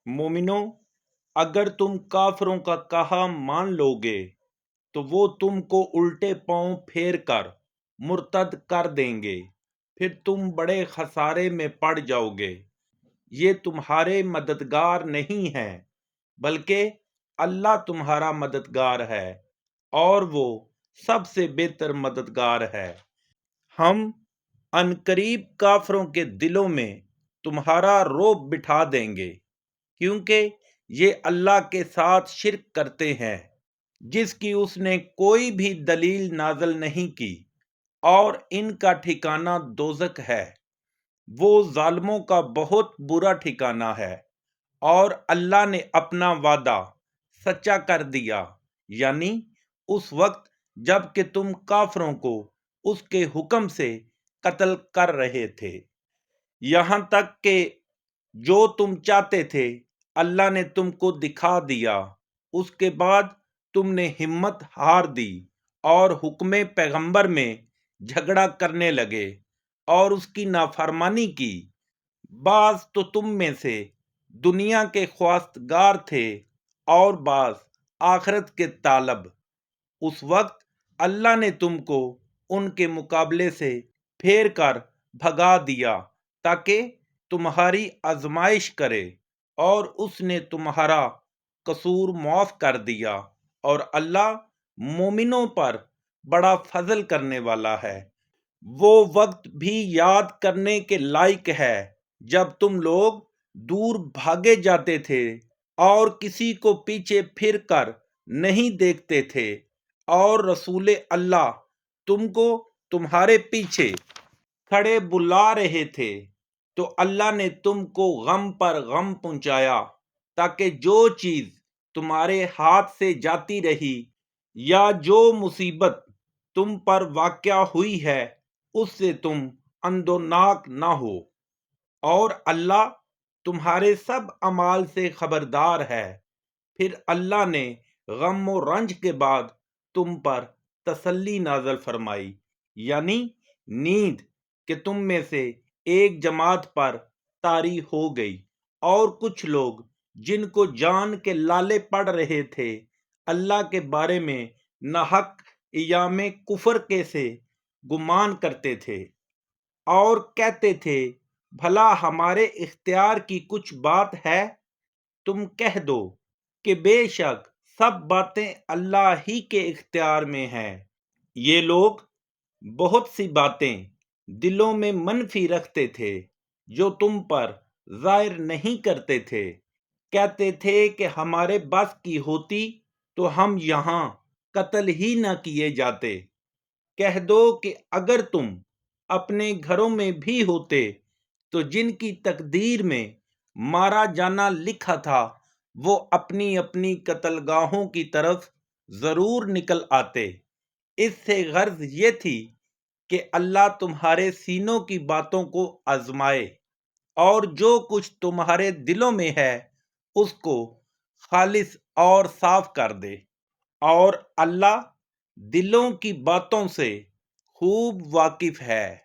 مومنو، اگر تم کافروں کا کہا مان لو گے تو وہ تم کو الٹے پاؤں پھیر کر مرتد کر دیں گے، پھر تم بڑے خسارے میں پڑ جاؤ گے۔ یہ تمہارے مددگار نہیں ہیں، بلکہ اللہ تمہارا مددگار ہے، اور وہ سب سے بہتر مددگار ہے۔ ہم عنقریب کافروں کے دلوں میں تمہارا رعب بٹھا دیں گے، کیونکہ یہ اللہ کے ساتھ شرک کرتے ہیں جس کی اس نے کوئی بھی دلیل نازل نہیں کی، اور ان کا ٹھکانہ دوزخ ہے، وہ ظالموں کا بہت برا ٹھکانہ ہے۔ اور اللہ نے اپنا وعدہ سچا کر دیا، یعنی اس وقت جب کہ تم کافروں کو اس کے حکم سے قتل کر رہے تھے، یہاں تک کہ جو تم چاہتے تھے اللہ نے تم کو دکھا دیا۔ اس کے بعد تم نے ہمت ہار دی اور حکم پیغمبر میں جھگڑا کرنے لگے اور اس کی نافرمانی کی۔ بعض تو تم میں سے دنیا کے خواستگار تھے اور بعض آخرت کے طالب۔ اس وقت اللہ نے تم کو ان کے مقابلے سے پھیر کر بھگا دیا تاکہ تمہاری آزمائش کرے، اور اس نے تمہارا قصور معاف کر دیا، اور اللہ مومنوں پر بڑا فضل کرنے والا ہے۔ وہ وقت بھی یاد کرنے کے لائق ہے جب تم لوگ دور بھاگے جاتے تھے اور کسی کو پیچھے پھر کر نہیں دیکھتے تھے، اور رسول اللہ تم کو تمہارے پیچھے کھڑے بلا رہے تھے، تو اللہ نے تم کو غم پر غم پہنچایا تاکہ جو چیز تمہارے ہاتھ سے جاتی رہی یا جو مصیبت تم پر واقع ہوئی ہے اس سے تم اندوناک نہ ہو، اور اللہ تمہارے سب اعمال سے خبردار ہے۔ پھر اللہ نے غم و رنج کے بعد تم پر تسلی نازل فرمائی، یعنی نیند، کہ تم میں سے ایک جماعت پر طاری ہو گئی، اور کچھ لوگ جن کو جان کے لالے پڑ رہے تھے اللہ کے بارے میں ناحق ایام کفر کے سے گمان کرتے تھے، اور کہتے تھے بھلا ہمارے اختیار کی کچھ بات ہے؟ تم کہہ دو کہ بے شک سب باتیں اللہ ہی کے اختیار میں ہیں۔ یہ لوگ بہت سی باتیں دلوں میں منفی رکھتے تھے جو تم پر ظاہر نہیں کرتے تھے۔ کہتے تھے کہ ہمارے بس کی ہوتی تو ہم یہاں قتل ہی نہ کیے جاتے۔ کہہ دو کہ اگر تم اپنے گھروں میں بھی ہوتے تو جن کی تقدیر میں مارا جانا لکھا تھا وہ اپنی اپنی قتل گاہوں کی طرف ضرور نکل آتے۔ اس سے غرض یہ تھی کہ اللہ تمہارے سینوں کی باتوں کو آزمائے، اور جو کچھ تمہارے دلوں میں ہے اس کو خالص اور صاف کر دے، اور اللہ دلوں کی باتوں سے خوب واقف ہے۔